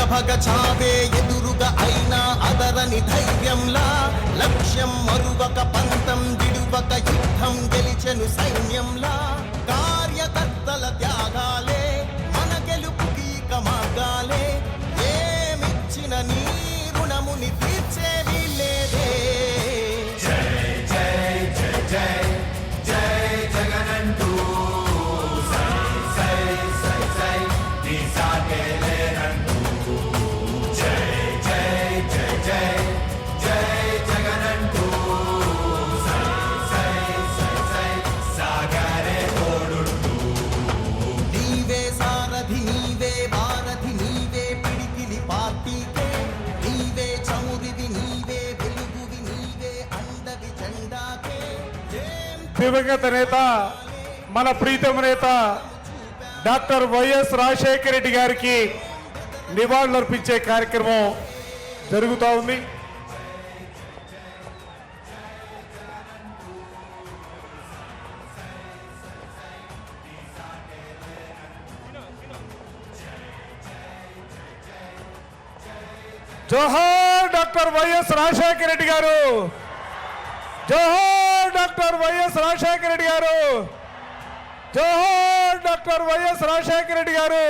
ప్రభగ చావే ఎదురుగా అయినా అదరని ధైర్యంలా లక్ష్యం మరువక పంతం విడువక యుద్ధం గెలిచెను సైన్యంలా కార్యకర్తల త్యాగాలే మన గెలుపుకీక మార్గాలే ఏమిచ్చిన నీ రుణముని తీర్చేది లేదే జై జై జై జై జై జగనంటూ సై సై సై సై నీ సాగే లేనంటూ జై జై జై జై జై జగనంటూ సై సై సై సై సాగరే తోడుంటూ నీవే సారథి నీవే వారధి నీవే పిడికిలి పార్టీకే నీవే చమురివి నీవే వెలుగువి నీవే అండవి జెండాకే దివంగత నేత మన ప్రీతమ నేత డాక్టర్ వైఎస్ రాజశేఖర రెడ్డి గారికి నివాళులర్పించే కార్యక్రమం జరుగుతూ ఉంది. జోహార్ డాక్టర్ వైఎస్ రాజశేఖర రెడ్డి గారు, జోహార్ డాక్టర్ వైఎస్ రాజశేఖర రెడ్డి గారు, జోహార్ డాక్టర్ వైఎస్ రాజశేఖర రెడ్డి గారు.